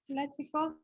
Hola chicos.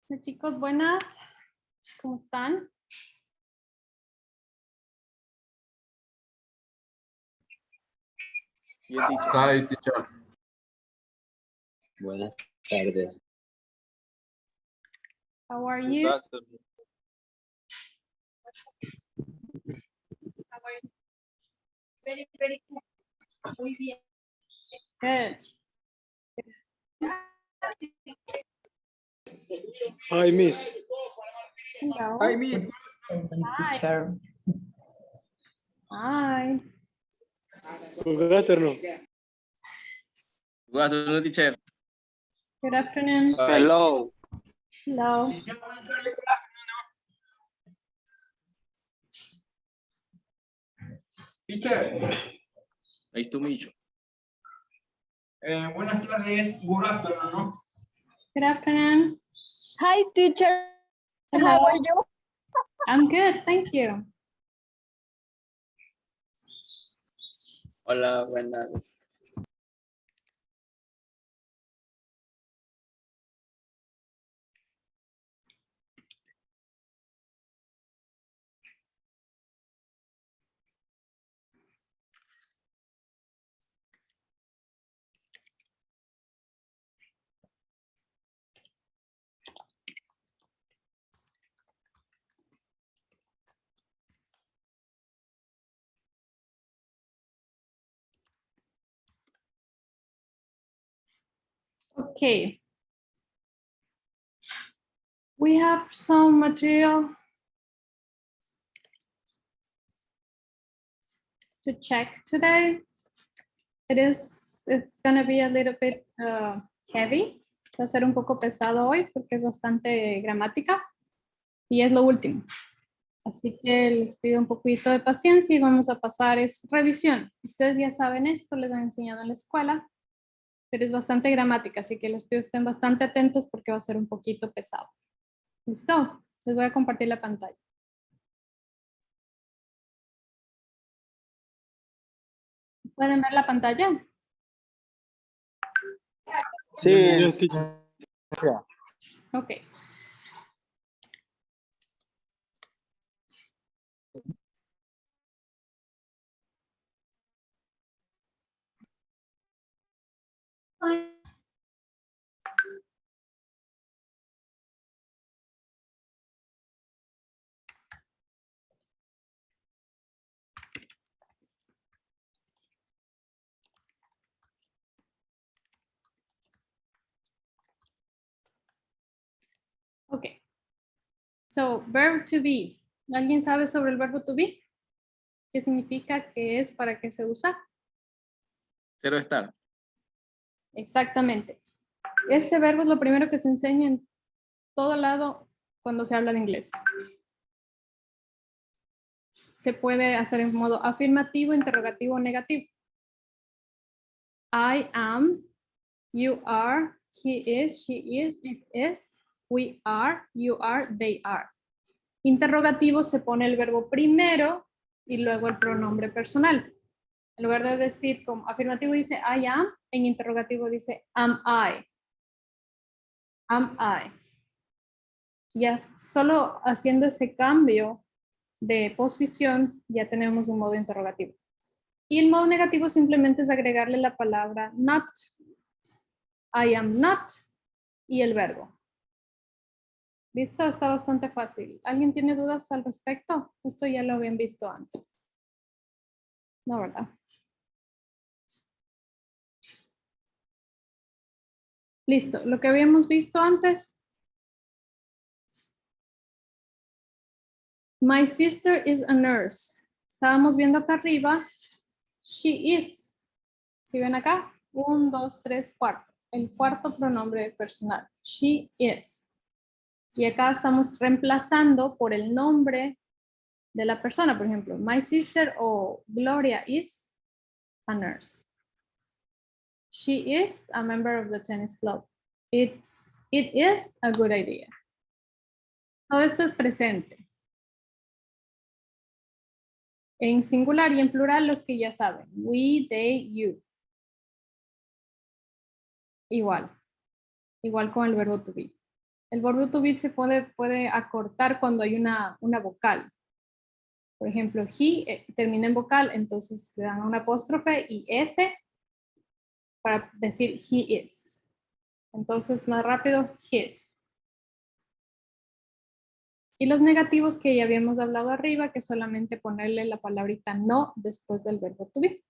Hola, chicos, buenas. ¿Cómo están? Bien, teacher. Hi, teacher. Buenas tardes. How are Good you? afternoon. How are you? Very good. Muy bien. Good. Hi, Miss. Hello. Hi, Miss. Hi. Teacher. Hi. Good afternoon. Good afternoon, teacher. Good afternoon. Hello. Hello. Teacher, Nice to meet you. buenas tardes, good afternoon, ¿no? Good afternoon. Hi, teacher. Hello. How are you? I'm good, thank you. Hola, buenas. Okay. We have some material to check today. It's gonna be a little bit heavy. Va a ser un poco pesado hoy porque es bastante gramática y es lo último. Así que les pido un poquito de paciencia y vamos a pasar, es revisión. Ustedes ya saben esto, les han enseñado en la escuela, pero es bastante gramática, así que les pido que estén bastante atentos porque va a ser un poquito pesado. ¿Listo? Les voy a compartir la pantalla. ¿Pueden ver la pantalla? Sí. Yes, teacher. Ok. Ok. So, verb to be. ¿Alguien sabe sobre el verbo to be? ¿Qué significa? ¿Qué es? ¿Para qué se usa? Cero estar. Exactamente. Este verbo es lo primero que se enseña en todo lado cuando se habla de inglés. Se puede hacer en modo afirmativo, interrogativo o negativo. I am, you are, he is, she is, it is, we are, you are, they are. Interrogativo se pone el verbo primero y luego el pronombre personal. En lugar de decir como afirmativo dice I am, en interrogativo dice am I. Am I. Ya solo haciendo ese cambio de posición ya tenemos un modo interrogativo. Y el modo negativo simplemente es agregarle la palabra not. I am not y el verbo. ¿Listo? Está bastante fácil. ¿Alguien tiene dudas al respecto? Esto ya lo habían visto antes. No, ¿verdad? Listo. Lo que habíamos visto antes. My sister is a nurse. Estábamos viendo acá arriba. She is. ¿Sí ven acá? 1, 2, 3, 4. El cuarto pronombre personal. She is. Y acá estamos reemplazando por el nombre de la persona. Por ejemplo, my sister o Gloria is a nurse. She is a member of the tennis club. It is a good idea. Todo esto es presente. En singular y en plural los que ya saben. We, they, you. Igual. Igual con el verbo to be. El verbo to be se puede acortar cuando hay una vocal. Por ejemplo, he termina en vocal, entonces le dan un apóstrofe y s para decir he is. Entonces, más rápido, his. Y los negativos que ya habíamos hablado arriba, que solamente ponerle la palabrita no después del verbo to be.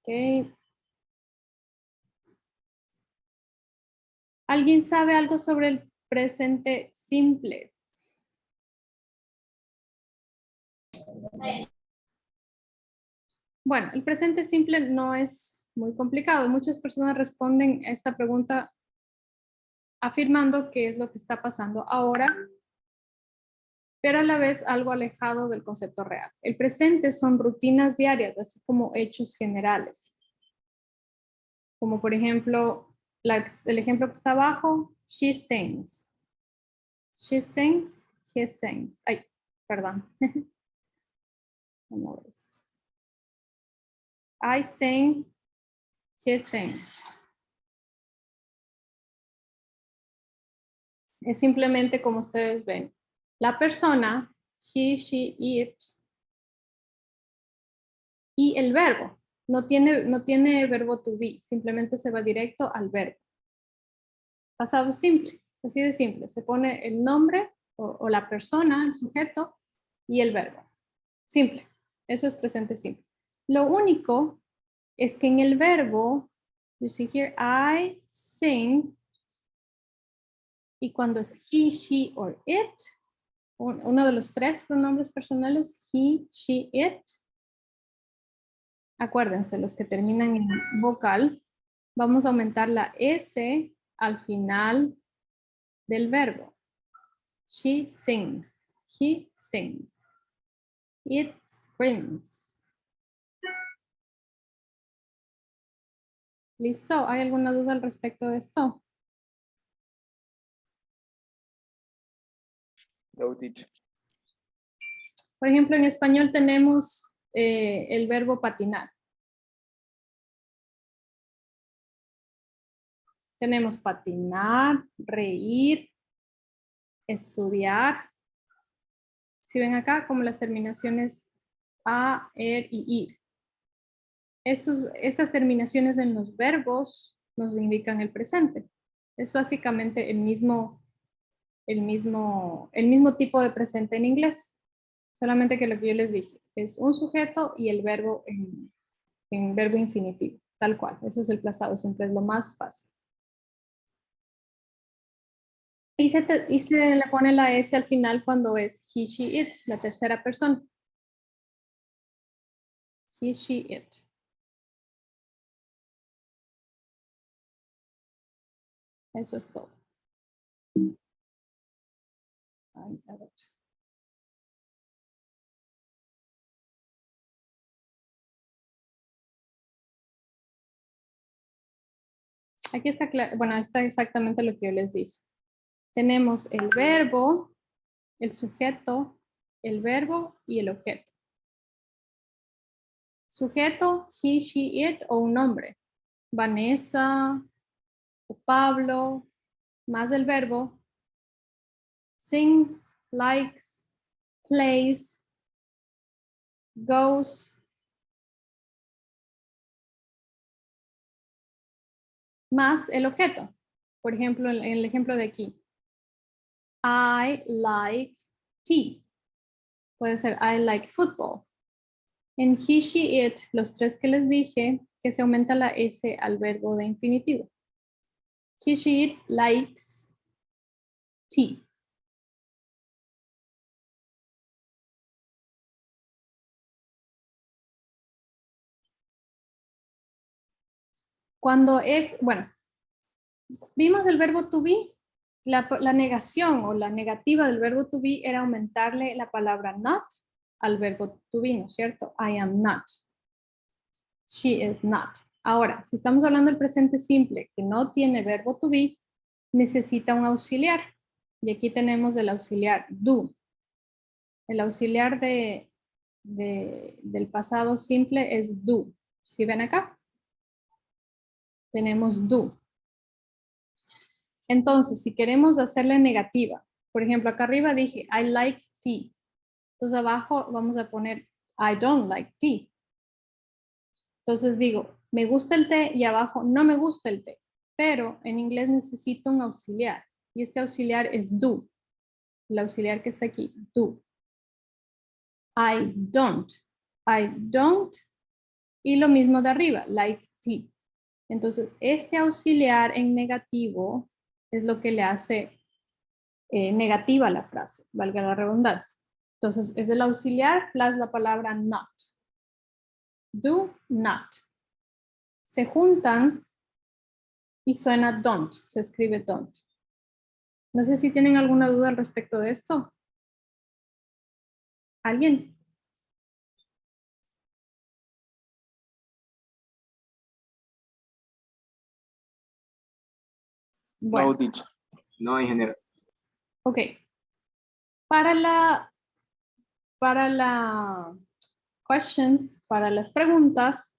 Ok. ¿Alguien sabe algo sobre el presente simple? Bueno, el presente simple no es muy complicado. Muchas personas responden a esta pregunta afirmando que es lo que está pasando ahora, pero a la vez algo alejado del concepto real. El presente son rutinas diarias, así como hechos generales. Como por ejemplo, el ejemplo que está abajo, she sings. She sings, he sings. Ay, perdón. Vamos a ver esto. I sing, he sings. Es simplemente como ustedes ven. La persona, he, she, it, y el verbo. No tiene verbo to be, simplemente se va directo al verbo. Pasado simple, así de simple. Se pone el nombre o la persona, el sujeto y el verbo. Simple, eso es presente simple. Lo único es que en el verbo, you see here, I sing, y cuando es he, she or it, uno de los tres pronombres personales, he, she, it, acuérdense, los que terminan en vocal, vamos a aumentar la S al final del verbo. She sings, he sings, it screams. ¿Listo? ¿Hay alguna duda al respecto de esto? No, teacher. Por ejemplo, en español tenemos el verbo patinar. Tenemos patinar, reír, estudiar. Si ven acá, como las terminaciones a, y ir. Estas terminaciones en los verbos nos indican el presente. Es básicamente el mismo tipo de presente en inglés. Solamente que lo que yo les dije es un sujeto y el verbo en verbo infinitivo. Tal cual. Eso es el pasado simple, es lo más fácil. Y se le pone la S al final cuando es he, she, it, la tercera persona. He, she, it. Eso es todo. Ay, a ver. Aquí está claro, bueno, está exactamente lo que yo les dije. Tenemos el verbo, el sujeto, el verbo y el objeto. Sujeto, he, she, it o un nombre. Vanessa, o Pablo, más el verbo. Sings, likes, plays, goes. Más el objeto. Por ejemplo, en el ejemplo de aquí. I like tea. Puede ser I like football. En he, she, it, los tres que les dije, que se aumenta la S al verbo de infinitivo. He, she, it likes tea. Cuando es, bueno, vimos el verbo to be, la negación o la negativa del verbo to be era aumentarle la palabra not al verbo to be, ¿no es cierto? I am not. She is not. Ahora, si estamos hablando del presente simple que no tiene verbo to be, necesita un auxiliar. Y aquí tenemos el auxiliar do. El auxiliar del pasado simple es do. ¿Sí ven acá? tenemos do. Entonces, si queremos hacerle negativa, por ejemplo, acá arriba dije, I like tea. Entonces abajo vamos a poner, I don't like tea. Entonces digo, me gusta el té y abajo no me gusta el té. Pero en inglés necesito un auxiliar. Y este auxiliar es do. El auxiliar que está aquí, do. I don't. I don't. Y lo mismo de arriba, like tea. Entonces, este auxiliar en negativo es lo que le hace negativa la frase, valga la redundancia. Entonces, es el auxiliar plus la palabra not. Do not. Se juntan y suena don't, se escribe don't. No sé si tienen alguna duda al respecto de esto. ¿Alguien? Bueno. No, teacher. No, ingeniero. Ok. Para la questions, para las preguntas,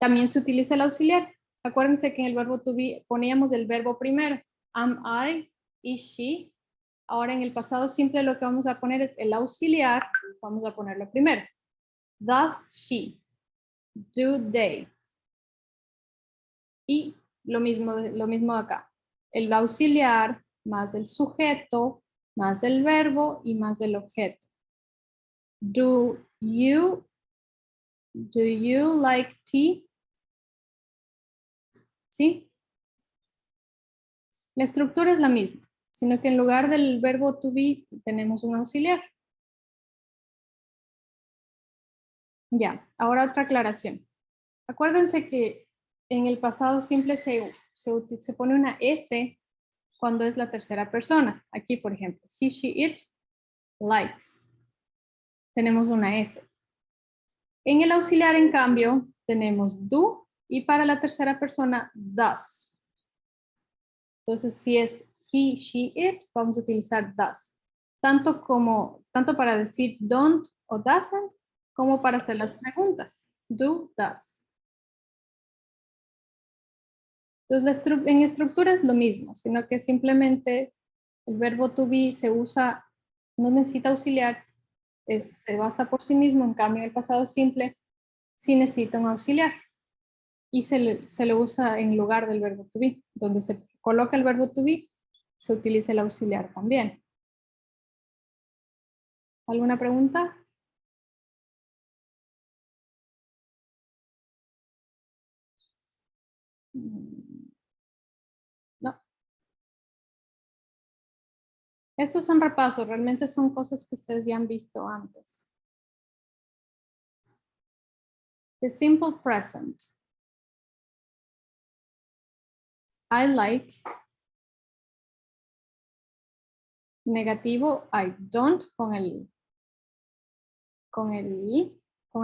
también se utiliza el auxiliar. Acuérdense que en el verbo to be poníamos el verbo primero. Am I, is she. Ahora en el pasado simple lo que vamos a poner es el auxiliar. Vamos a ponerlo primero. Does she. Do they. Y lo mismo acá. El auxiliar más el sujeto, más el verbo y más el objeto. Do you like tea? ¿Sí? La estructura es la misma, sino que en lugar del verbo to be tenemos un auxiliar. Ya, ahora otra aclaración. Acuérdense que en el pasado simple se pone una S cuando es la tercera persona. Aquí, por ejemplo, he, she, it, likes. Tenemos una S. En el auxiliar, en cambio, tenemos do y para la tercera persona, does. Entonces, si es he, she, it, vamos a utilizar does. Tanto para decir don't o doesn't, como para hacer las preguntas. Do, does. Entonces, en estructura es lo mismo, sino que simplemente el verbo to be se usa, no necesita auxiliar, se basta por sí mismo. En cambio, el pasado simple sí necesita un auxiliar. Y se le usa en lugar del verbo to be. Donde se coloca el verbo to be, se utiliza el auxiliar también. ¿Alguna pregunta? No. Estos son repasos, realmente son cosas que ustedes ya han visto antes. The simple present. I like. Negativo, I don't con el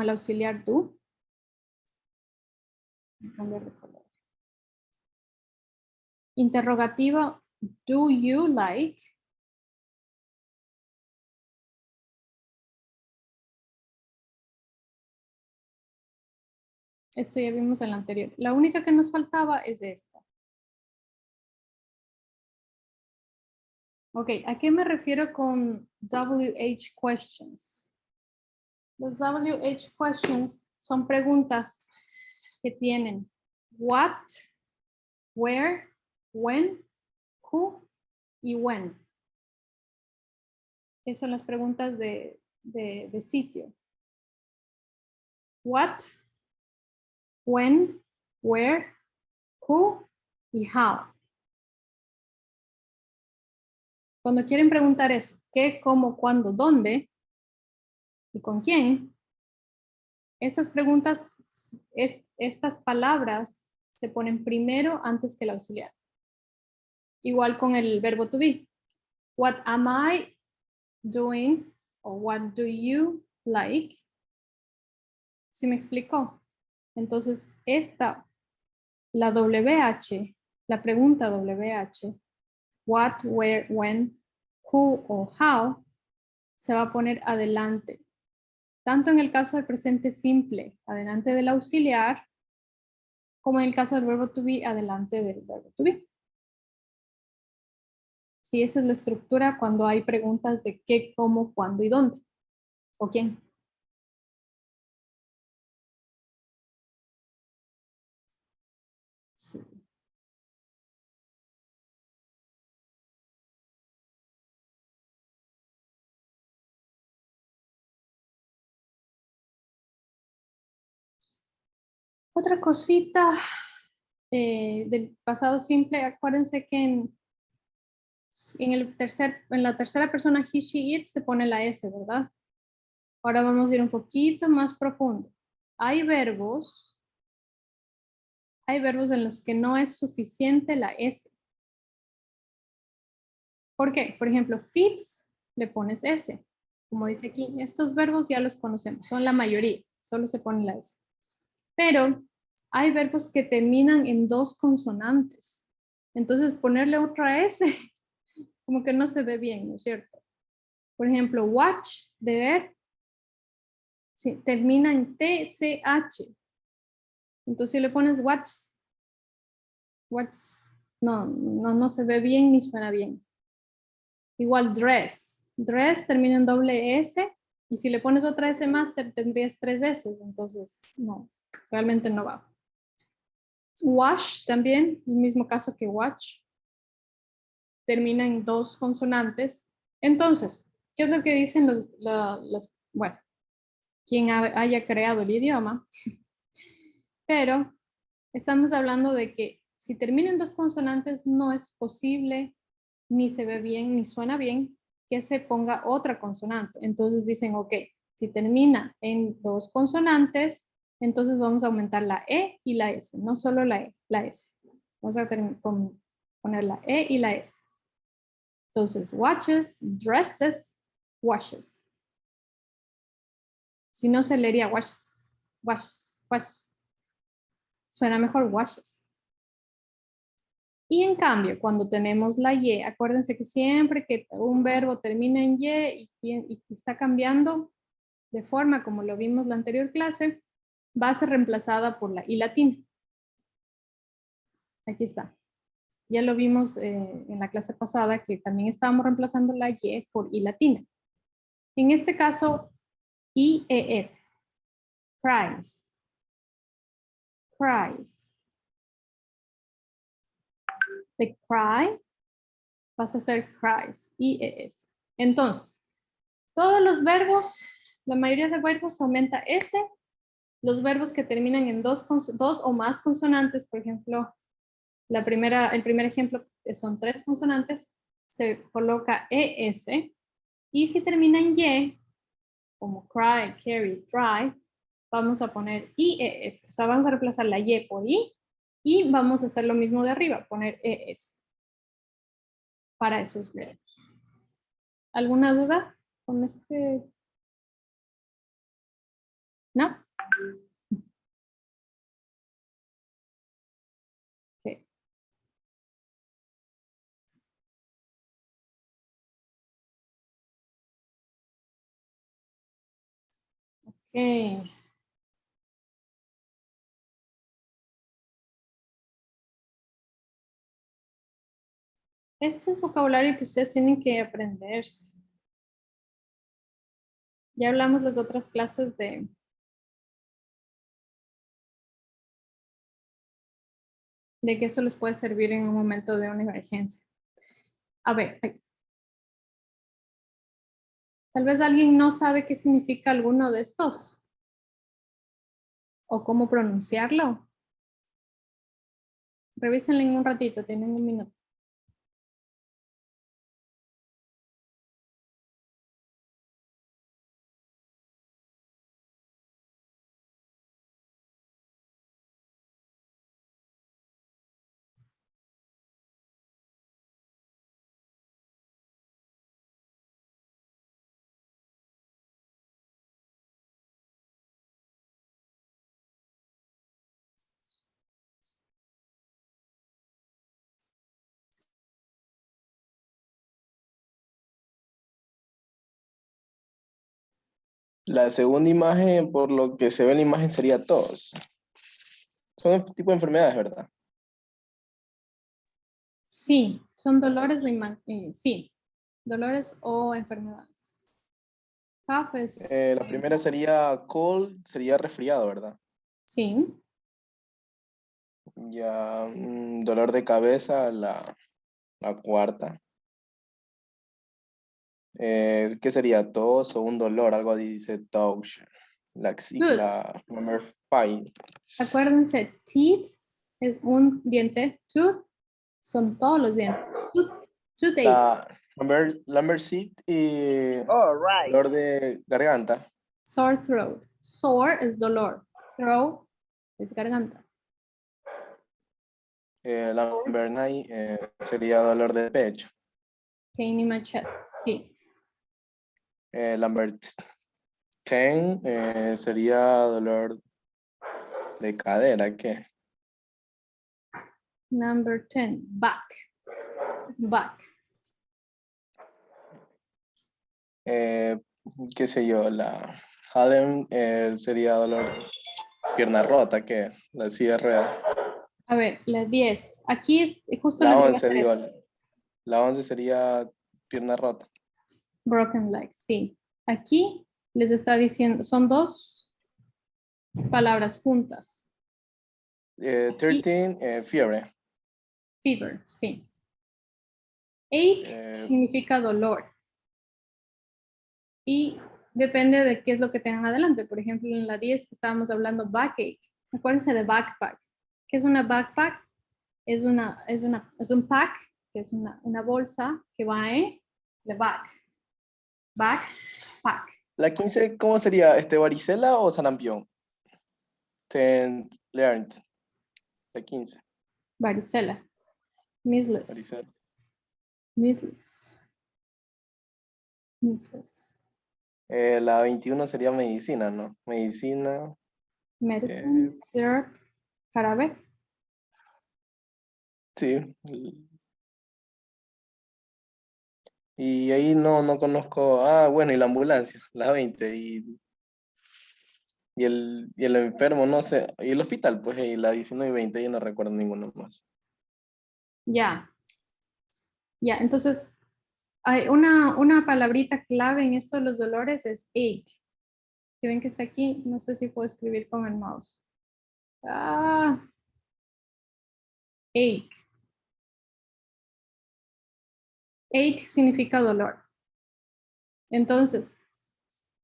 auxiliar do. Interrogativo, do you like? Esto ya vimos en la anterior. La única que nos faltaba es esta. Ok, ¿a qué me refiero con WH questions? Los WH questions son preguntas que tienen what, where, when, who y when. Que son las preguntas de sitio. What, when, where, who y how. Cuando quieren preguntar eso, qué, cómo, cuándo, dónde y con quién, estas preguntas, estas palabras se ponen primero antes que el auxiliar. Igual con el verbo to be. What am I doing? O what do you like? ¿Sí me explicó? Entonces, la WH, la pregunta WH, what, where, when, who o how, se va a poner adelante. Tanto en el caso del presente simple, adelante del auxiliar, como en el caso del verbo to be, adelante del verbo to be. Sí, esa es la estructura cuando hay preguntas de qué, cómo, cuándo y dónde. ¿O quién? Sí. Otra cosita del pasado simple, acuérdense que en la tercera persona he, she, it se pone la S, ¿verdad? Ahora vamos a ir un poquito más profundo. Hay verbos en los que no es suficiente la S. ¿Por qué? Por ejemplo, fits, le pones S. Como dice aquí, estos verbos ya los conocemos, son la mayoría, solo se pone la S. Pero hay verbos que terminan en dos consonantes. Entonces, ponerle otra S, como que no se ve bien, ¿no es cierto? Por ejemplo, watch, de ver, sí, termina en TCH. Entonces, si le pones watch, no se ve bien ni suena bien. Igual dress. Dress termina en doble S y si le pones otra S más tendrías tres S. Entonces, no, realmente no va. Wash también, el mismo caso que watch. Termina en dos consonantes. Entonces, ¿qué es lo que dicen bueno, quien haya creado el idioma? Pero estamos hablando de que si termina en dos consonantes no es posible, ni se ve bien, ni suena bien, que se ponga otra consonante. Entonces dicen, ok, si termina en dos consonantes, entonces vamos a aumentar la E y la S, no solo la E, la S. Vamos a poner la E y la S. Entonces, watches, dresses, washes. Si no se leería washes, washes, washes. Suena mejor washes. Y en cambio, cuando tenemos la Y, acuérdense que siempre que un verbo termina en Y y está cambiando de forma como lo vimos en la anterior clase, va a ser reemplazada por la I latina. Aquí está. Ya lo vimos en la clase pasada que también estábamos reemplazando la Y por I latina. En este caso, IES. Cries. Cries. De cry vas a hacer cries. IES. Entonces, todos los verbos, la mayoría de verbos aumenta S. Los verbos que terminan en dos o más consonantes, por ejemplo, el primer ejemplo son tres consonantes, se coloca ES. Y si termina en Y, como cry, carry, try, vamos a poner IES. O sea, vamos a reemplazar la Y por I y vamos a hacer lo mismo de arriba, poner ES para esos verbos. ¿Alguna duda con este? ¿No? Okay. Ok. Esto es vocabulario que ustedes tienen que aprenderse. Ya hablamos las otras clases de que eso les puede servir en un momento de una emergencia. A ver, tal vez alguien no sabe qué significa alguno de estos o cómo pronunciarlo. Revísenlo en un ratito, tienen un minuto. La segunda imagen, por lo que se ve en la imagen, sería todos. Son un tipo de enfermedades, ¿verdad? Sí, son dolores o sí, dolores o enfermedades. Cough es, La primera sería cold, sería resfriado, ¿verdad? sí, Ya, dolor de cabeza, la cuarta. ¿Qué sería? Tos o un dolor, algo así dice touch. Tooth. La number 5. Acuérdense, teeth es un diente, tooth son todos los dientes. Toothache, Number 6 y dolor de garganta. sore throat. Sore es dolor, throat es garganta. Number 9 sería dolor de pecho. Pain in my chest, sí. Number 10 sería dolor de cadera, ¿qué? Number 10, back. Back. Qué sé yo, la Hallen sería dolor pierna rota, ¿qué? La silla de ruedas. A ver, la 10. Aquí es justo La les voy a 11, hacer digo, esto. la 11 sería pierna rota. Broken legs, sí. Aquí les está diciendo, son dos palabras juntas. 13, fiebre. Fever, sí. Ache significa dolor. Y depende de qué es lo que tengan adelante. Por ejemplo, en la 10 estábamos hablando backache. Acuérdense de backpack. ¿Qué es una backpack? Es un pack, que es una bolsa que va en the back. Backpack. La 15, ¿cómo sería? ¿Varicela o sarampión? Learned. La 15. Varicela. Measles. Varicela. Measles. Measles. La 21 sería medicina, ¿no? Medicina. Medicine. Syrup. Jarabe. Sí. Y ahí no conozco. Ah, bueno, y la ambulancia, la 20. Y el enfermo, no sé. Y el hospital, pues, y la 19 y 20, yo no recuerdo ninguno más. Ya. Ya, entonces hay una palabrita clave en esto de los dolores es ache. Si ven que está aquí, no sé si puedo escribir con el mouse. Ah, ache. Ache significa dolor. Entonces,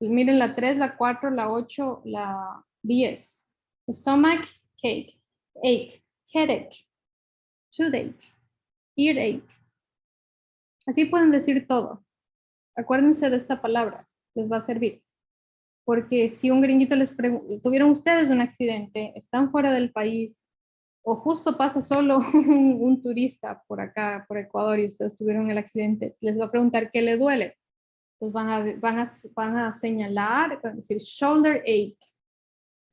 miren la 3, la 4, la 8, la 10. Stomach ache, headache, toothache, earache. Así pueden decir todo. Acuérdense de esta palabra, les va a servir. Porque si un gringuito les pregunta, tuvieron ustedes un accidente, están fuera del país, o justo pasa solo un turista por acá, por Ecuador, y ustedes tuvieron el accidente, les va a preguntar qué le duele. Entonces van a señalar, van a decir shoulder ache.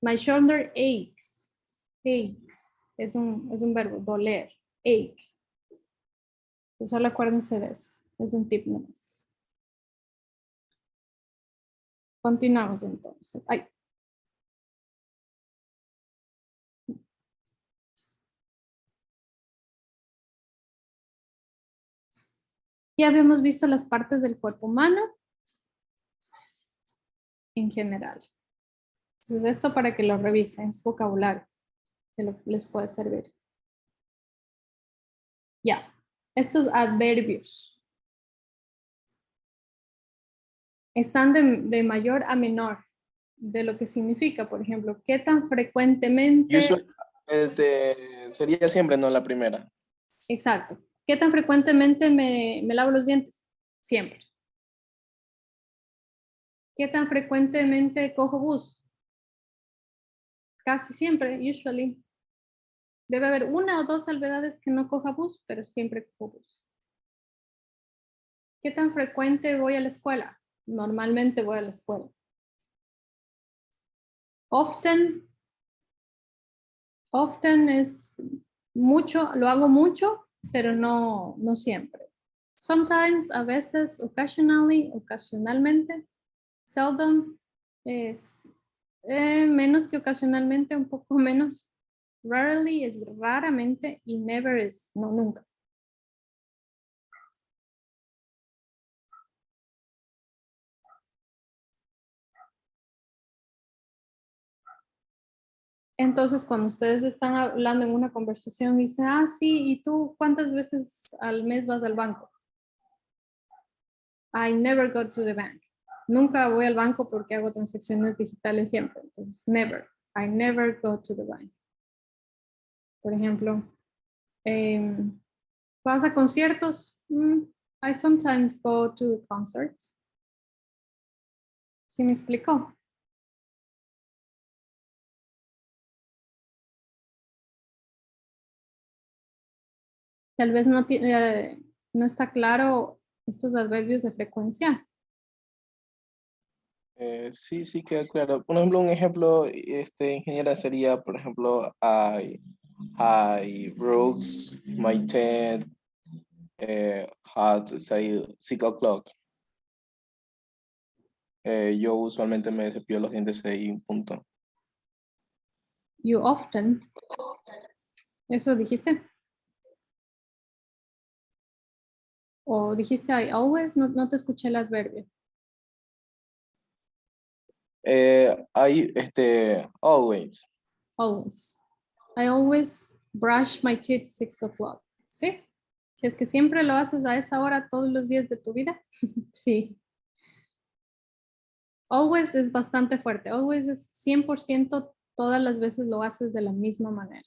My shoulder aches. Aches. Es un verbo, doler. Ache. Entonces solo acuérdense de eso. Es un tip nomás. Continuamos entonces. Ay. Ya habíamos visto las partes del cuerpo humano en general. Entonces, esto para que lo revisen, es vocabulario que les puede servir. Ya, estos adverbios están de mayor a menor de lo que significa, por ejemplo, qué tan frecuentemente, Sería siempre, no la primera. exacto, qué tan frecuentemente me lavo los dientes, siempre. ¿Qué tan frecuentemente cojo bus? Casi siempre, usually. Debe haber una o dos salvedades que no coja bus, pero siempre cojo bus. ¿Qué tan frecuente voy a la escuela? Normalmente voy a la escuela. Often es mucho, lo hago mucho, pero no siempre. Sometimes, a veces, occasionally, ocasionalmente. Seldom es menos que ocasionalmente, un poco menos. Rarely es raramente y never es no, nunca. Entonces, cuando ustedes están hablando en una conversación, dicen, ah, sí, ¿y tú cuántas veces al mes vas al banco? I never go to the bank. Nunca voy al banco porque hago transacciones digitales siempre. Entonces, never. I never go to the bank. Por ejemplo, ¿vas a conciertos? I sometimes go to concerts. ¿Sí me explicó? Tal vez no está claro estos adverbios de frecuencia. Sí, sí, queda claro. Por ejemplo, un ejemplo, ingeniera, sería, por ejemplo, I broke my teeth at 6 o'clock. Yo usualmente me cepillo los dientes ahí, un punto. You often. ¿Eso dijiste? ¿O dijiste I always? No te escuché el adverbio. Always. Always. I always brush my teeth 6 o'clock. ¿Sí? Si es que siempre lo haces a esa hora todos los días de tu vida. Sí. Always es bastante fuerte. Always es 100% todas las veces lo haces de la misma manera.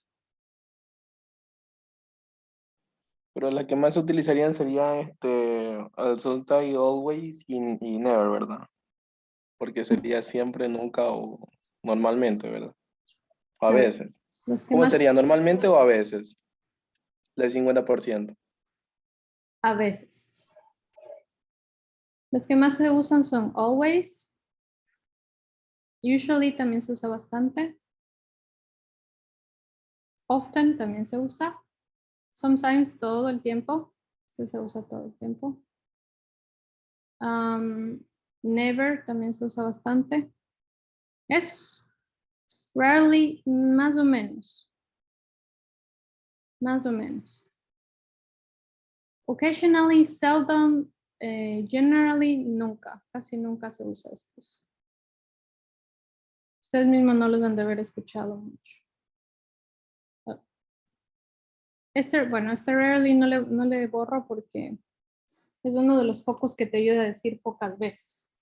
Pero las que más se utilizarían serían absoluta y always y never, ¿verdad? Porque sería siempre, nunca o normalmente, ¿verdad? O a veces. Los que ¿Cómo más sería? ¿Normalmente o a veces? El 50%. a veces. Los que más se usan son always. Usually también se usa bastante. Often también se usa. Sometimes todo el tiempo. Este se usa todo el tiempo. Never también se usa bastante. Esos. Rarely, más o menos. Más o menos. Occasionally, seldom, generally, nunca. Casi nunca se usa estos. Ustedes mismos no los han de haber escuchado mucho. Bueno, rarely no le borro porque es uno de los pocos que te ayuda a decir pocas veces.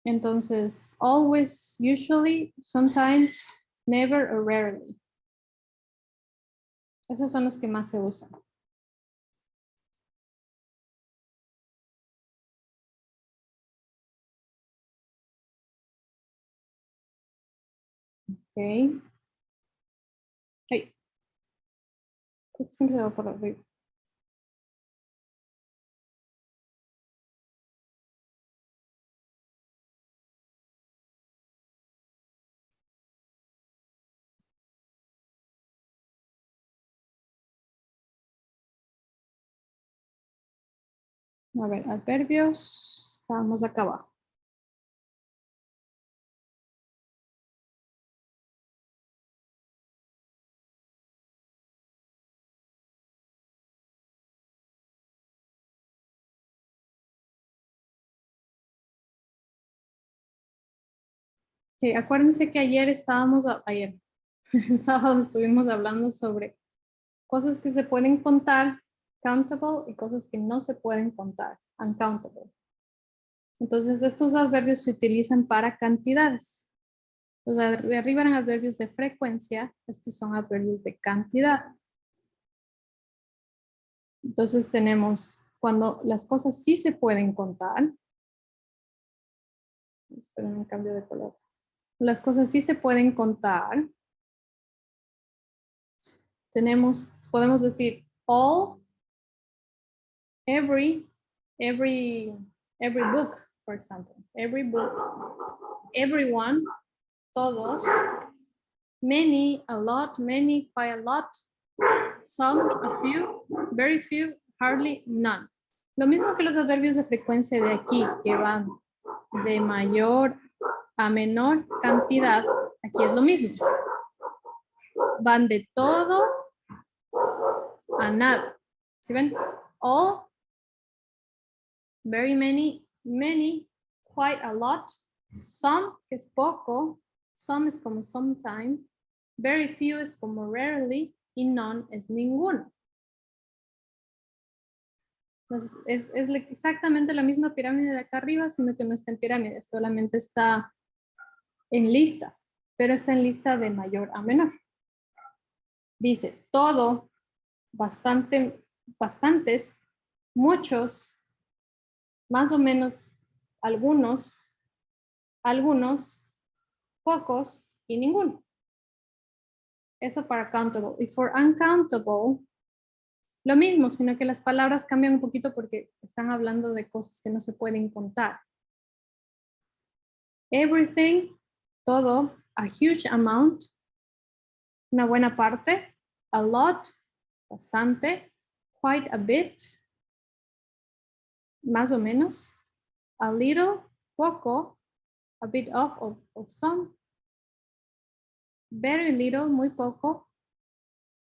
Entonces, always, usually, sometimes, never or rarely. Esos son los que más se usan. Ok. Ay. Creo que siempre se va por arriba. A ver, adverbios. Estamos acá abajo. Okay, acuérdense que ayer el sábado estuvimos hablando sobre cosas que se pueden contar, countable, y cosas que no se pueden contar, uncountable. Entonces, estos adverbios se utilizan para cantidades. Los de arriba eran adverbios de frecuencia, estos son adverbios de cantidad. Entonces tenemos cuando las cosas sí se pueden contar. Esperen un cambio de color. Las cosas sí se pueden contar. Podemos decir all, every book, for example. Every book, everyone, todos, many, a lot, many, quite a lot, some, a few, very few, hardly, none. Lo mismo que los adverbios de frecuencia de aquí, que van de mayor a menor cantidad, aquí es lo mismo. van de todo a nada. ¿Sí ven? All, very many, many, quite a lot, some, que es poco, some es como sometimes, very few es como rarely, y none es ninguno. Entonces, es exactamente la misma pirámide de acá arriba, sino que no está en pirámide, solamente está en lista, pero está en lista de mayor a menor. Dice todo, bastante, bastantes, muchos, más o menos, algunos, pocos y ninguno. Eso para countable. Y for uncountable, lo mismo, sino que las palabras cambian un poquito porque están hablando de cosas que no se pueden contar. Everything, todo, a huge amount, una buena parte, a lot, bastante, quite a bit, más o menos, a little, poco, a bit of some, very little, muy poco,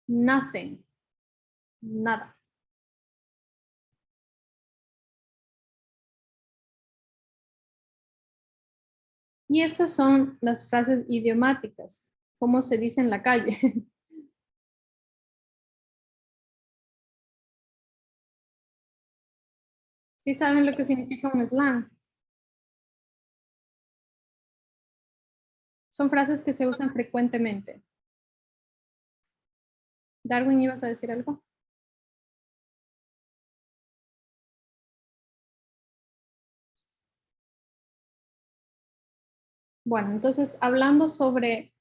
nothing, nada. Y estas son las frases idiomáticas, como se dice en la calle. ¿Sí saben lo que significa un slang? Son frases que se usan frecuentemente. Darwin, ¿ibas a decir algo? Bueno, entonces hablando sobre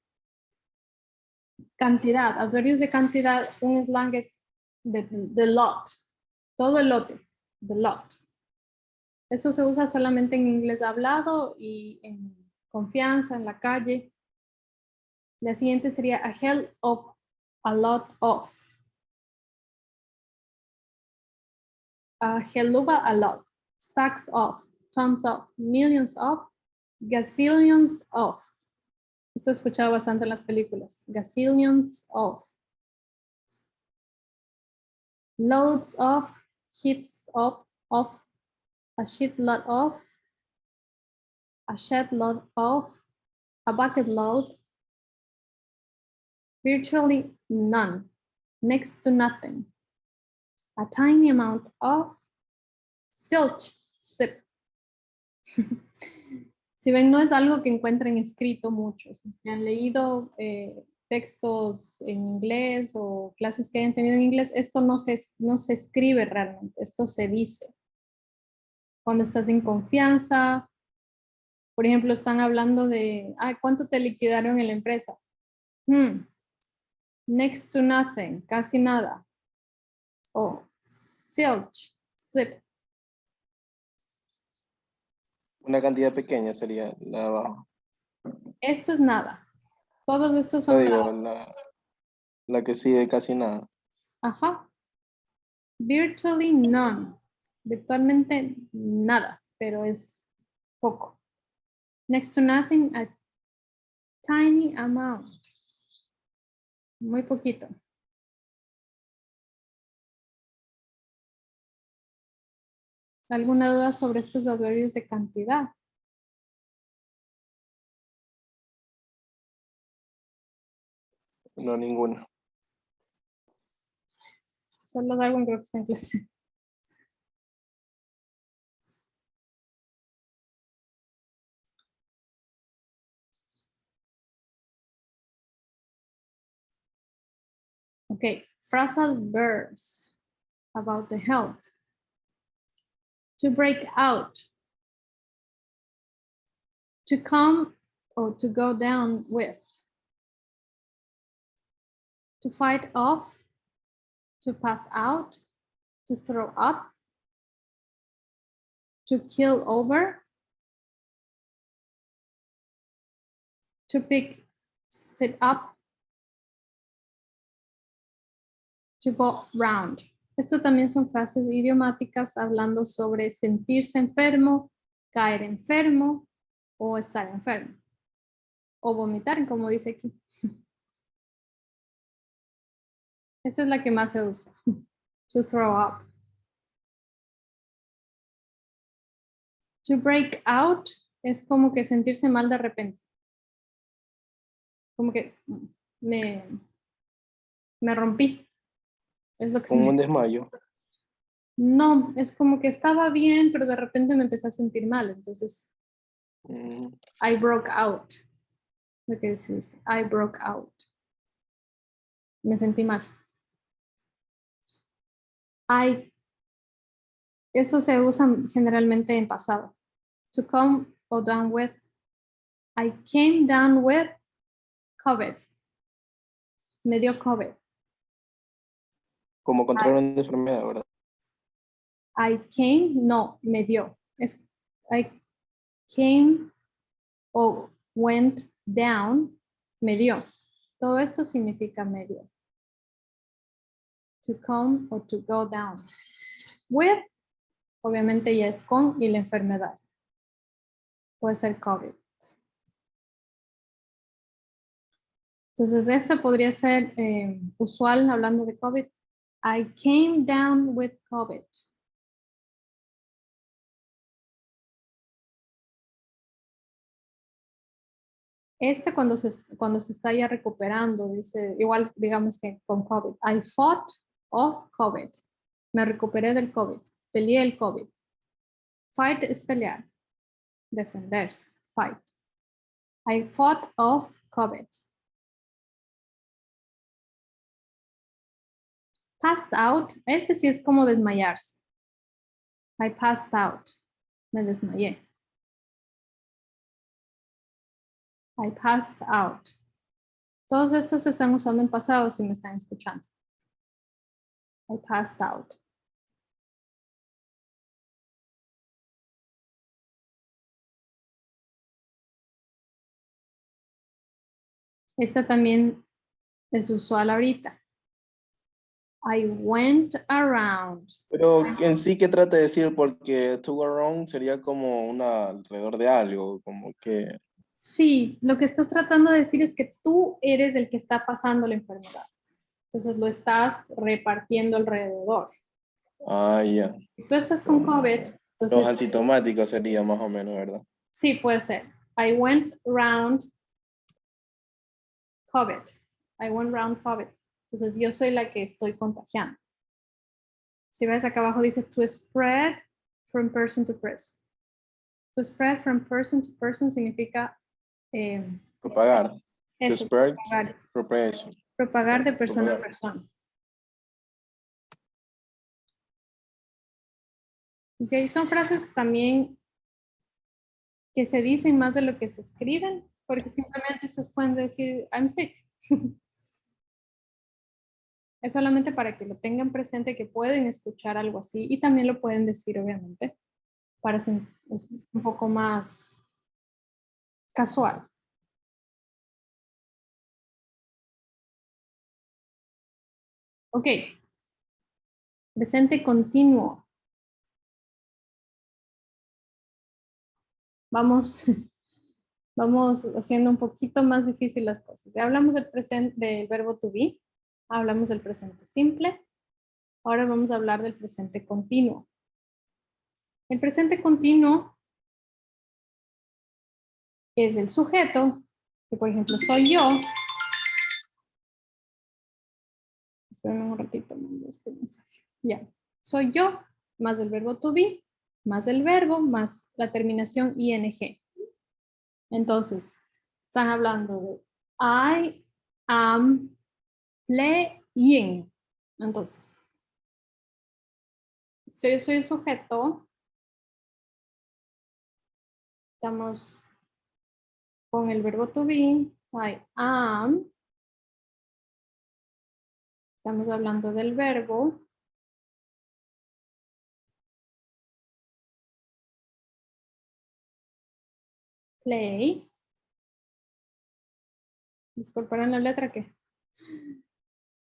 cantidad, adverbios de cantidad, un slang es the lot, todo el lote, the lot. Eso se usa solamente en inglés hablado y en confianza, en la calle. La siguiente sería a hell of, a lot of. A helluva, a lot. Stacks of, tons of, millions of, gazillions of. Esto he escuchado bastante en las películas. Gazillions of. Loads of, heaps of, a shitload of, a shed load of, a bucket load, virtually none, next to nothing, a tiny amount of, zilch, zip. Si ven, no es algo que encuentren escrito muchos. Si han leído textos en inglés o clases que hayan tenido en inglés, esto no se escribe realmente, esto se dice. Cuando estás en confianza, por ejemplo, están hablando de, ¿cuánto te liquidaron en la empresa? Next to nothing, casi nada. O zilch, zip. Una cantidad pequeña sería la de abajo. Esto es nada. Todos estos Yo son digo, nada. la que sigue casi nada. Ajá. Virtually none. Virtualmente nada, pero es poco. Next to nothing, a tiny amount. Muy poquito. ¿Alguna duda sobre estos adverbios de cantidad? No, ninguna. Solo Darwin creo que está en clase. Okay, phrasal verbs about the health. To break out. To come or to go down with. To fight off. To pass out. To throw up. To kill over. To pick, sit up. To go round. Esto también son frases idiomáticas hablando sobre sentirse enfermo, caer enfermo o estar enfermo. O vomitar, como dice aquí. Esta es la que más se usa. To throw up. To break out es como que sentirse mal de repente. Como que me rompí. Es lo que Como un significa. desmayo. No, es como que estaba bien, pero de repente me empecé a sentir mal. Entonces, Mm, I broke out. Lo que se dice, I broke out. Me sentí mal. Eso se usa generalmente en pasado. To come or down with. I came down with COVID. Me dio COVID. como controlar una enfermedad, ¿verdad? I came, no, me dio. I came o went down, me dio. Todo esto significa me dio. To come or to go down. With, obviamente ya es con y la enfermedad. Puede ser COVID. Entonces, esta podría ser usual hablando de COVID. I came down with COVID. Cuando se está ya recuperando, dice, igual digamos que con COVID. I fought off COVID. Me recuperé del COVID. Peleé el COVID. Fight es pelear. Defenderse. Fight. I fought off COVID. Passed out. Este sí es como desmayarse. I passed out. Me desmayé. I passed out. Todos estos se están usando en pasado si me están escuchando. I passed out. Esta también es usual ahorita. I went around. Pero en sí, ¿qué trata de decir? Porque to go around sería como una alrededor de algo, como que... Sí, lo que estás tratando de decir es que tú eres el que está pasando la enfermedad. Entonces lo estás repartiendo alrededor. Ah, ya. Tú estás con COVID, Los entonces asintomáticos sería más o menos, ¿verdad? sí puede ser. I went around COVID. I went around COVID. Entonces yo soy la que estoy contagiando. Si ves acá abajo dice to spread from person to person. To spread from person to person significa Propagar. To eso, spread, propagar, propagation. propagar de persona a Propagar. persona. Ok, son frases también que se dicen más de lo que se escriben, porque simplemente ustedes pueden decir I'm sick. Es solamente para que lo tengan presente, que pueden escuchar algo así y también lo pueden decir, obviamente, para ser un poco más casual. Ok. Presente continuo. Vamos, vamos haciendo un poquito más difícil las cosas. Ya hablamos del presente, del verbo to be. Hablamos del presente simple. Ahora vamos a hablar del presente continuo. El presente continuo es el sujeto, que por ejemplo soy yo. Espérenme un ratito, mando este mensaje. Ya. Soy yo, más el verbo to be, más el verbo, más la terminación ing. Entonces, están hablando de I am playing. Entonces, si yo soy el sujeto, estamos con el verbo to be, I am. Estamos hablando del verbo. Play. Disculparán la letra que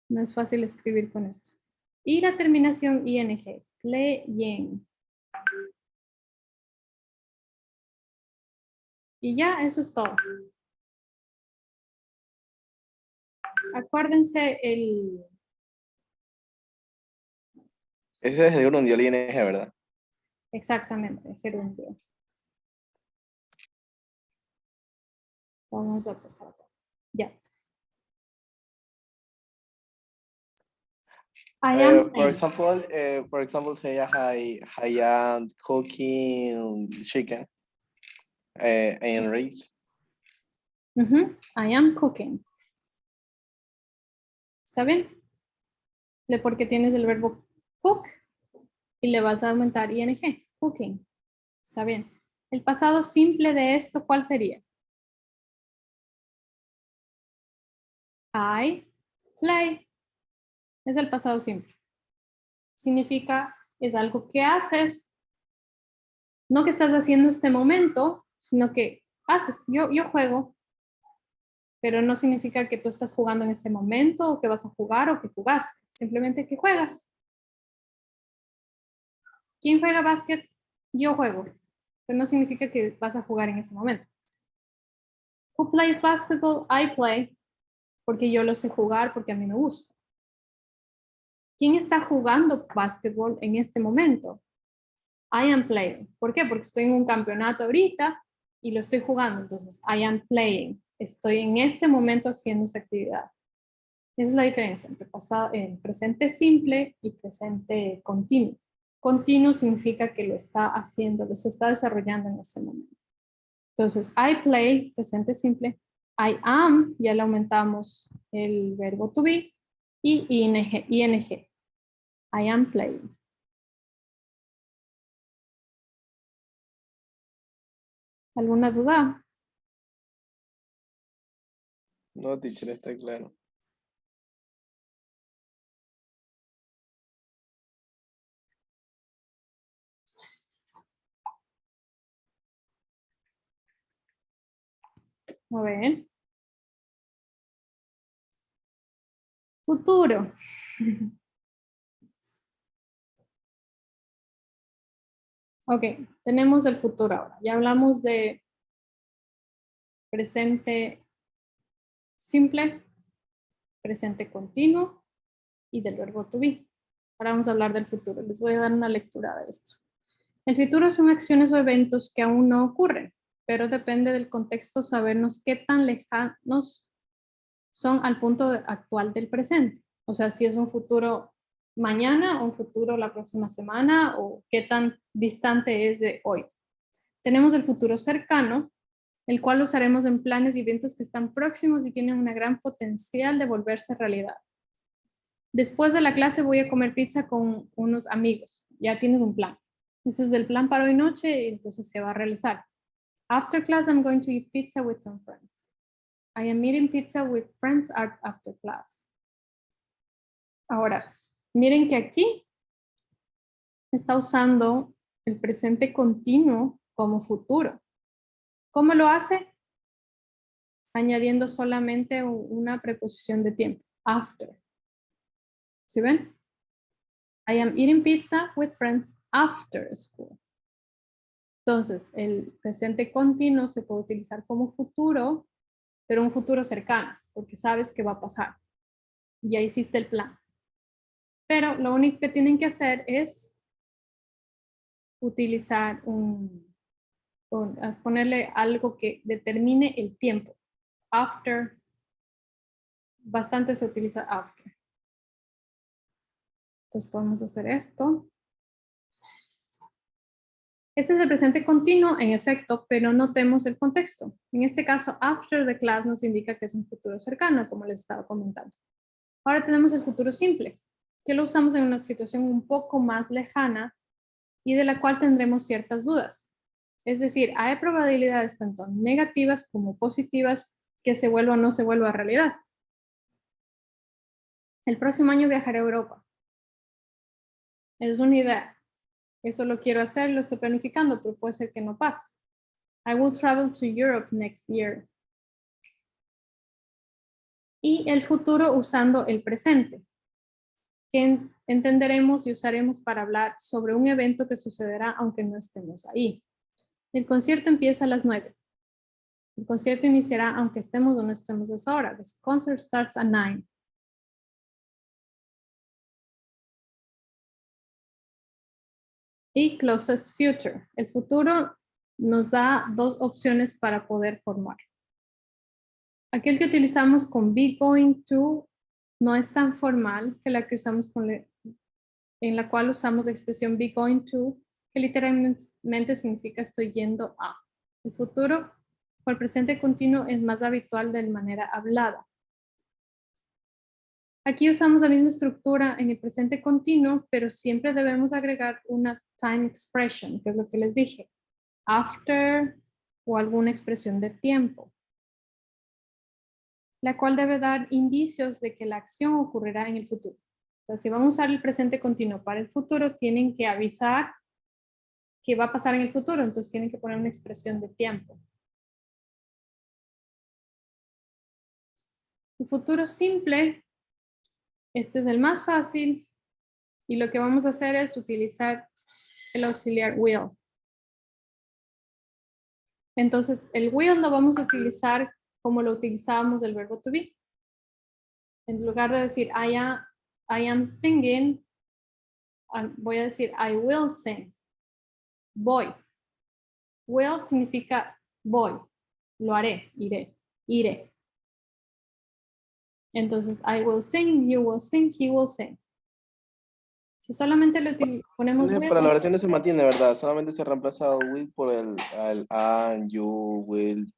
no es fácil escribir con esto. Y la terminación ing, playing. Y ya, eso es todo. Acuérdense Ese es el gerundio, el ing, ¿verdad? Exactamente, gerundio. Vamos a pasar acá. Ya. I am For example, sería I am cooking chicken and rice. I am cooking. ¿Está bien? Porque tienes el verbo cook y le vas a aumentar ing, cooking. Está bien. El pasado simple de esto, ¿cuál sería? I play. Es el pasado simple. Significa, es algo que haces, no que estás haciendo este momento, sino que haces. Yo juego, pero no significa que tú estás jugando en ese momento, o que vas a jugar, o que jugaste. Simplemente que juegas. ¿Quién juega básquet? Yo juego, pero no significa que vas a jugar en ese momento. Who plays basketball? I play, porque yo lo sé jugar, porque a mí me gusta. ¿Quién está jugando básquetbol en este momento? I am playing. ¿Por qué? Porque estoy en un campeonato ahorita y lo estoy jugando. Entonces, I am playing. Estoy en este momento haciendo esa actividad. Esa es la diferencia entre presente simple y presente continuo. Continuo significa que lo está haciendo, lo se está desarrollando en ese momento. Entonces, I play, presente simple. I am, ya le aumentamos el verbo to be. Y ing. I am playing. ¿Alguna duda? No, teacher, está claro. A ver. Futuro. Ok, tenemos el futuro ahora. Ya hablamos de presente simple, presente continuo y del verbo to be. Ahora vamos a hablar del futuro. Les voy a dar una lectura de esto. El futuro son acciones o eventos que aún no ocurren, pero depende del contexto sabernos qué tan lejanos son al punto actual del presente. O sea, si es un futuro mañana o un futuro la próxima semana o qué tan distante es de hoy. Tenemos el futuro cercano, el cual usaremos en planes y eventos que están próximos y tienen una gran potencial de volverse realidad. Después de la clase voy a comer pizza con unos amigos. Ya tienes un plan. Este es el plan para hoy noche y entonces se va a realizar. After class, I'm going to eat pizza with some friends. I am eating pizza with friends after class. Ahora, miren que aquí está usando el presente continuo como futuro. ¿Cómo lo hace? Añadiendo solamente una preposición de tiempo. After. ¿Sí ven? I am eating pizza with friends after school. Entonces, el presente continuo se puede utilizar como futuro, pero un futuro cercano, porque sabes que va a pasar. Ya hiciste el plan. Pero lo único que tienen que hacer es utilizar ponerle algo que determine el tiempo. After, bastante se utiliza after. Entonces podemos hacer esto. Este es el presente continuo, en efecto, pero notemos el contexto. En este caso, after the class nos indica que es un futuro cercano, como les estaba comentando. Ahora tenemos el futuro simple, que lo usamos en una situación un poco más lejana y de la cual tendremos ciertas dudas. Es decir, hay probabilidades tanto negativas como positivas que se vuelva o no se vuelva realidad. El próximo año viajaré a Europa. Es una idea. Eso lo quiero hacer, lo estoy planificando, pero puede ser que no pase. I will travel to Europe next year. Y el futuro usando el presente, que entenderemos y usaremos para hablar sobre un evento que sucederá aunque no estemos ahí. El concierto empieza a las 9. El concierto iniciará aunque estemos o no estemos a esa hora. The concert starts at 9. y closest future. El futuro nos da dos opciones para poder formar. Aquel que utilizamos con be going to no es tan formal que la que usamos en la cual usamos la expresión be going to, que literalmente significa estoy yendo a. El futuro o el presente continuo es más habitual de manera hablada. Aquí usamos la misma estructura en el presente continuo, pero siempre debemos agregar una time expression, que es lo que les dije. After o alguna expresión de tiempo, la cual debe dar indicios de que la acción ocurrirá en el futuro. Entonces, si vamos a usar el presente continuo para el futuro, tienen que avisar que va a pasar en el futuro, entonces tienen que poner una expresión de tiempo. El futuro simple, este es el más fácil, y lo que vamos a hacer es utilizar el auxiliar will. Entonces, el will lo vamos a utilizar como lo utilizábamos el verbo to be. En lugar de decir I am singing, voy a decir I will sing. Voy. Will significa voy. Lo haré, iré. Entonces, I will sing, you will sing, he will sing. Si solamente lo ponemos will, Pero la oración se mantiene, ¿verdad? Solamente se ha reemplazado with por el and, you, will.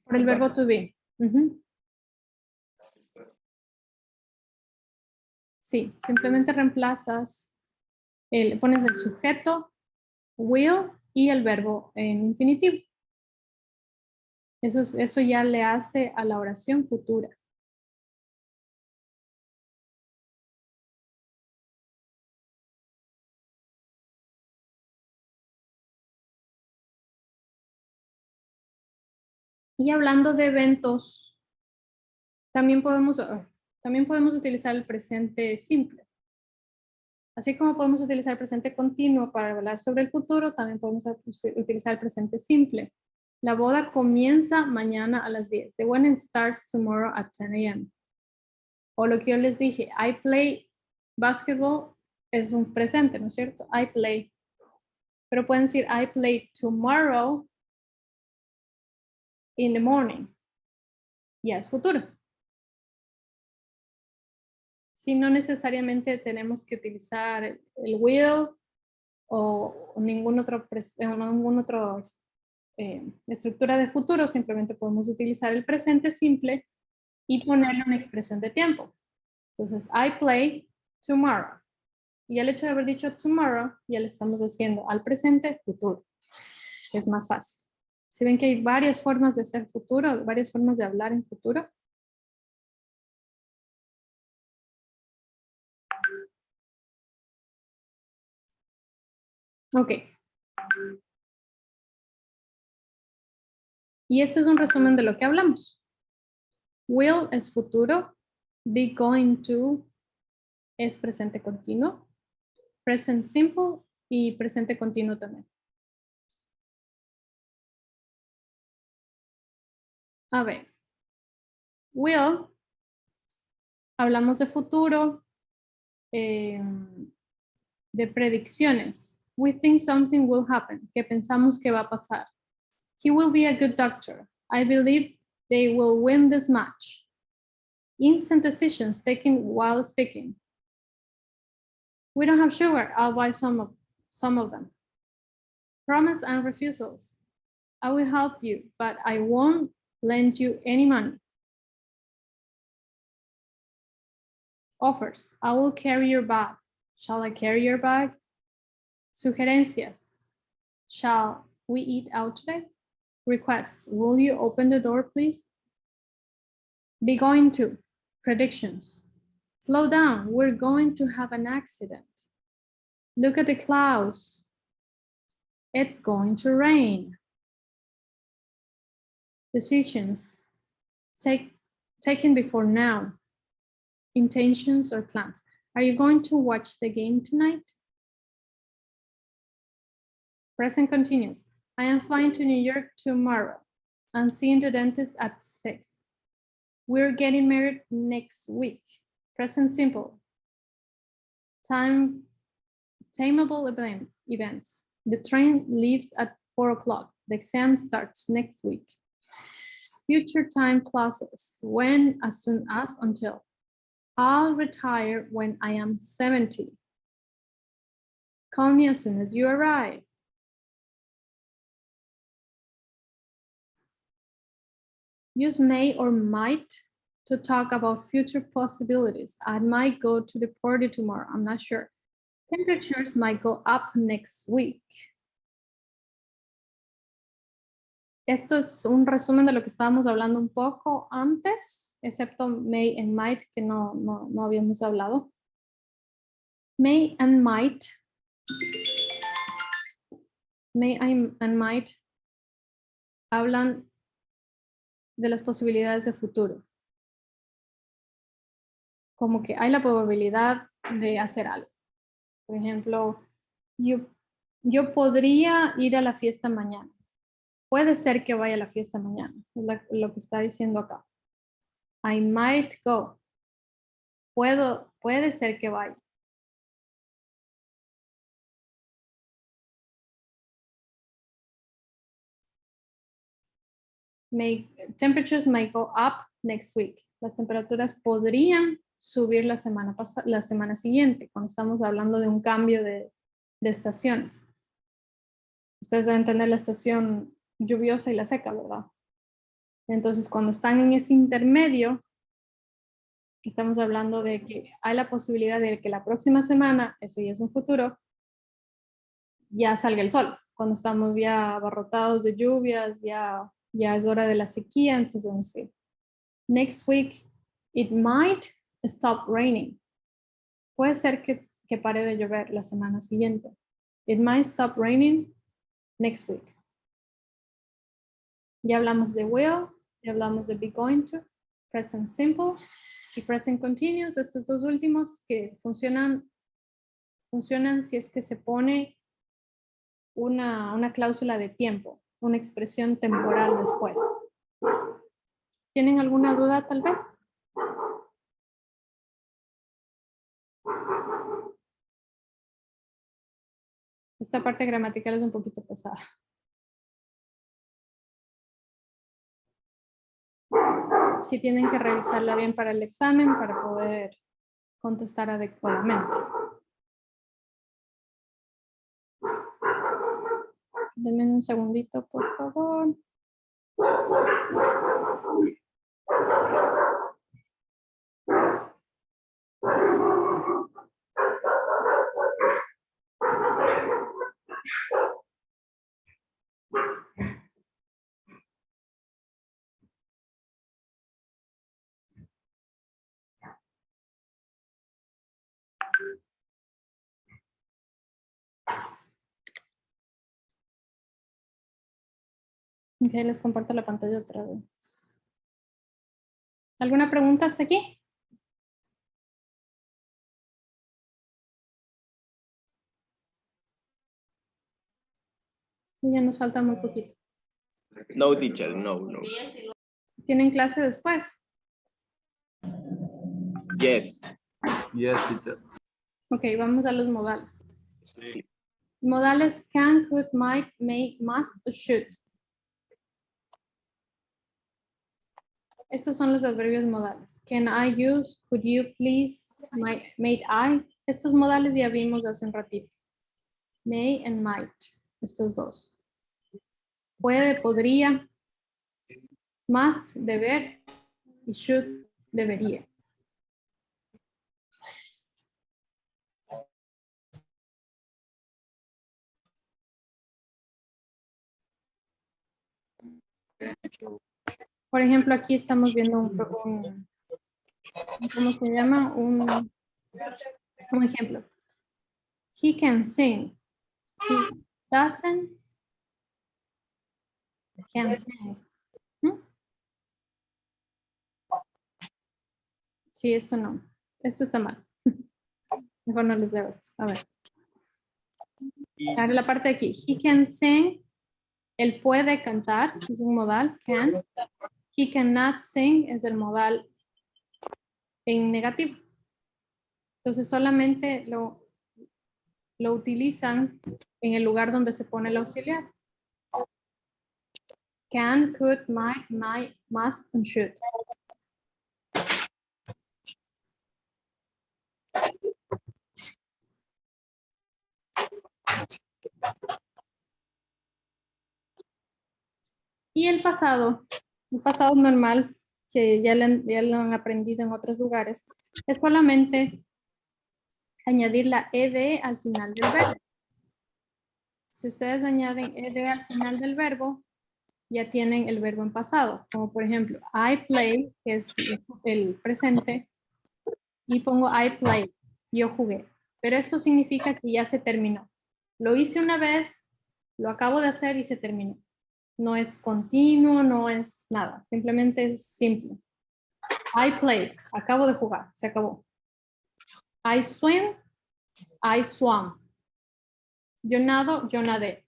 por el verbo to be. Ujú. Sí, simplemente reemplazas, pones el sujeto, will, y el verbo en infinitivo. Eso ya le hace a la oración futura. Y hablando de eventos, también podemos utilizar el presente simple. Así como podemos utilizar el presente continuo para hablar sobre el futuro, también podemos utilizar el presente simple. La boda comienza mañana a las 10. The wedding starts tomorrow at 10 a.m. O lo que yo les dije, I play basketball es un presente, ¿no es cierto? I play. Pero pueden decir I play tomorrow in the morning. Ya es futuro. Si no necesariamente tenemos que utilizar el will o ninguna otra estructura de futuro, simplemente podemos utilizar el presente simple y ponerle una expresión de tiempo. Entonces, I play tomorrow. Y el hecho de haber dicho tomorrow, ya le estamos diciendo al presente futuro. Es más fácil. Si ven que hay varias formas de ser futuro, varias formas de hablar en futuro. Ok. Y esto es un resumen de lo que hablamos. Will es futuro. Be going to es presente continuo. Present simple y presente continuo también. A ver. Will. Hablamos de futuro. De predicciones. We think something will happen. Que pensamos que va a pasar. He will be a good doctor. I believe they will win this match. Instant decisions taken while speaking. We don't have sugar. I'll buy some of them. Promise and refusals. I will help you, but I won't lend you any money. Offers. I will carry your bag. Shall I carry your bag? Sugerencias. Shall we eat out today? Requests. Will you open the door, please? Be going to. Predictions. Slow down. We're going to have an accident. Look at the clouds. It's going to rain. Decisions. Taken before now. Intentions or plans. Are you going to watch the game tonight? Present continuous. I am flying to New York tomorrow. I'm seeing the dentist at 6. We're getting married next week. Present simple. Tameable events. The train leaves at 4 o'clock. The exam starts next week. Future time clauses. When, as soon as, until. I'll retire when I am 70. Call me as soon as you arrive. Use may or might to talk about future possibilities. I might go to the party tomorrow. I'm not sure. Temperatures might go up next week. Esto es un resumen de lo que estábamos hablando un poco antes, excepto may and might, que no habíamos hablado. May and might. May and might hablan de las posibilidades de futuro. Como que hay la probabilidad de hacer algo. Por ejemplo, yo podría ir a la fiesta mañana. Puede ser que vaya a la fiesta mañana. Es lo que está diciendo acá. I might go. Puede ser que vaya. Temperatures might go up next week. Las temperaturas podrían subir la semana siguiente, cuando estamos hablando de un cambio de estaciones. Ustedes deben tener la estación lluviosa y la seca, ¿verdad? Entonces, cuando están en ese intermedio, estamos hablando de que hay la posibilidad de que la próxima semana, eso ya es un futuro, ya salga el sol. Cuando estamos ya abarrotados de lluvias, ya es hora de la sequía, entonces vamos a decir, next week, it might stop raining. Puede ser que pare de llover la semana siguiente. It might stop raining next week. Ya hablamos de will, ya hablamos de be going to, present simple y present continuous. Estos dos últimos que funcionan si es que se pone una cláusula de tiempo, una expresión temporal después. ¿Tienen alguna duda tal vez? Esta parte gramatical es un poquito pesada. Sí tienen que revisarla bien para el examen para poder contestar adecuadamente. Denme un segundito, por favor. Ok, les comparto la pantalla otra vez. ¿Alguna pregunta hasta aquí? Ya nos falta muy poquito. No, teacher, no. ¿Tienen clase después? Yes. Yes, teacher. Ok, vamos a los modales. Sí. Modales can, could, might, may, must, should. Estos son los adverbios modales. Can I use, could you please, might I. Estos modales ya vimos hace un ratito. May and might, estos dos. Puede, podría. Must, deber. Y should, debería. Por ejemplo, aquí estamos viendo un ¿cómo se llama? Un ejemplo. He can sing. He doesn't can sing. ¿Mm? Sí, esto no. Esto está mal. Mejor no les leo esto. A ver. Ahora la parte de aquí. He can sing. Él puede cantar. Es un modal. Can. He cannot sing. Es el modal en negativo. Entonces solamente lo utilizan en el lugar donde se pone el auxiliar. Can, could, might, must, and should. Y el pasado normal, que ya lo han aprendido en otros lugares, es solamente añadir la ed al final del verbo. Si ustedes añaden ed al final del verbo, ya tienen el verbo en pasado. Como por ejemplo, I play, que es el presente, y pongo I played, yo jugué. Pero esto significa que ya se terminó. Lo hice una vez, lo acabo de hacer y se terminó. No es continuo, no es nada. Simplemente es simple. I played, acabo de jugar, se acabó. I swim, I swam. Yo nado, yo nadé.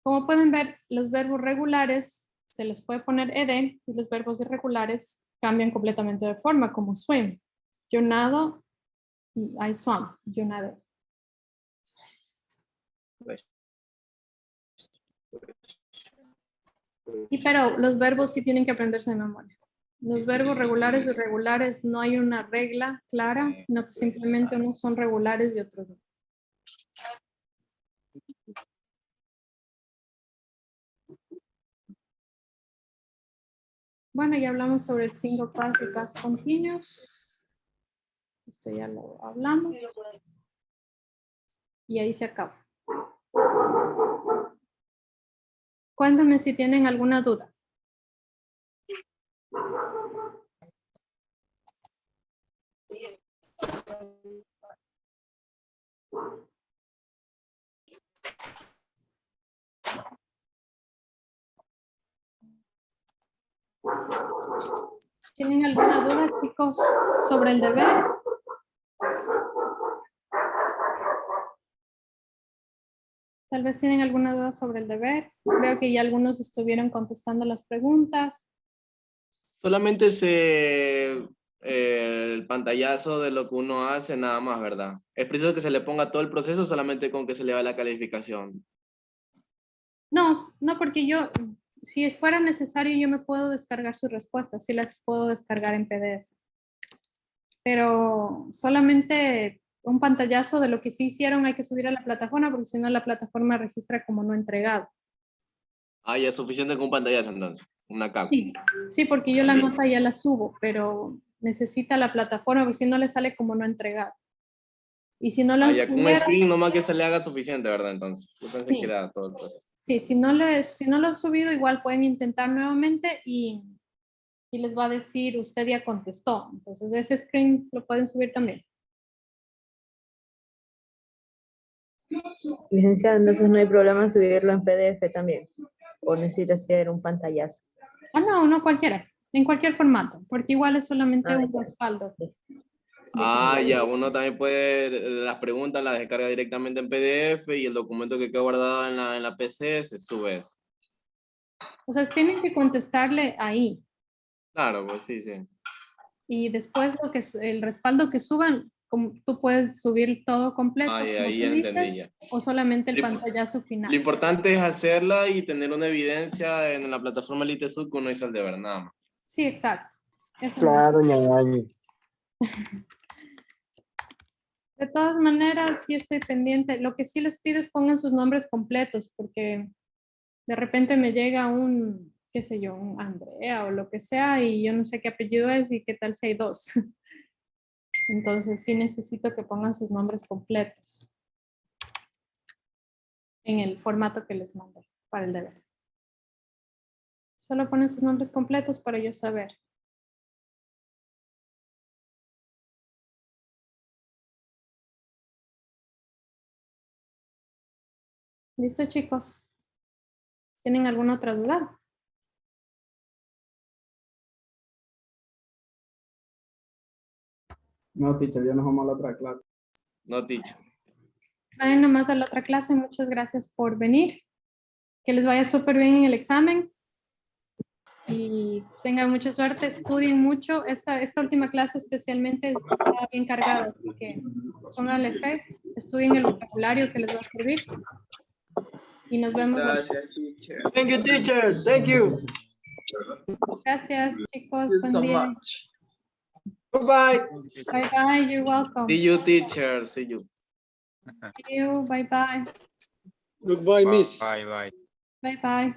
Como pueden ver, los verbos regulares se les puede poner ed y los verbos irregulares cambian completamente de forma, como swim. Yo nado y I swam, yo nadé. Pero los verbos sí tienen que aprenderse de memoria. Los verbos regulares y irregulares no hay una regla clara, sino que simplemente unos son regulares y otros no. Bueno, ya hablamos sobre el single past y past continuous. Esto ya lo hablamos. Y ahí se acaba. Cuéntame si tienen alguna duda. ¿Tienen alguna duda, chicos, sobre el deber? Tal vez tienen alguna duda sobre el deber. Veo que ya algunos estuvieron contestando las preguntas. Solamente el pantallazo de lo que uno hace, nada más, ¿verdad? Es preciso que se le ponga todo el proceso solamente con que se le va la calificación. No, porque yo, si fuera necesario, yo me puedo descargar sus respuestas. Sí las puedo descargar en PDF. Pero solamente un pantallazo de lo que sí hicieron hay que subir a la plataforma, porque si no la plataforma registra como no entregado. Ah, ya es suficiente con un pantallazo entonces, una captura. Sí, porque yo la nota ya la subo, pero necesita la plataforma, porque si no le sale como no entregado. Y si no lo Ya con un screen nomás que se le haga suficiente, ¿verdad? Entonces, yo pensé Sí. que era todo el proceso. Sí, si no lo he subido, igual pueden intentar nuevamente y les va a decir, usted ya contestó. Entonces, ese screen lo pueden subir también. Licenciada, entonces no hay problema en subirlo en PDF también. O necesita hacer un pantallazo. No, cualquiera. En cualquier formato, porque igual es solamente un respaldo. Ya, uno también puede, las preguntas las descarga directamente en PDF y el documento que queda guardado en la PC se sube eso. O sea, tienen que contestarle ahí. Claro, pues sí. Y después el respaldo que suban, tú puedes subir todo completo. Ahí ya entendí ya. O solamente el pantallazo final. Lo importante es hacerla y tener una evidencia en la plataforma LiteSub que uno hizo el deber, nada más. Sí, exacto. Eso Claro, ñaño. De todas maneras, sí estoy pendiente. Lo que sí les pido es pongan sus nombres completos, porque de repente me llega un, qué sé yo, un Andrea o lo que sea, y yo no sé qué apellido es y qué tal si hay dos. Entonces sí necesito que pongan sus nombres completos en el formato que les mandé para el deber. Solo ponen sus nombres completos para yo saber. ¿Listo, chicos? ¿Tienen alguna otra duda? No, teacher, ya nos vamos a la otra clase. No, teacher. Vayan nomás a la otra clase. Muchas gracias por venir. Que les vaya súper bien en el examen. y tengan mucha suerte, estudien mucho. Esta última clase especialmente está bien cargada, así que pónganle fe, estudien el vocabulario que les va a servir. Y nos vemos. Gracias, teacher. Thank you, teacher. Thank you. Gracias, chicos. Thank you Buen so día. much. Goodbye. Bye bye. You're welcome. See you, teacher. See you. See you. Bye bye. Goodbye, miss. Bye bye. Bye bye.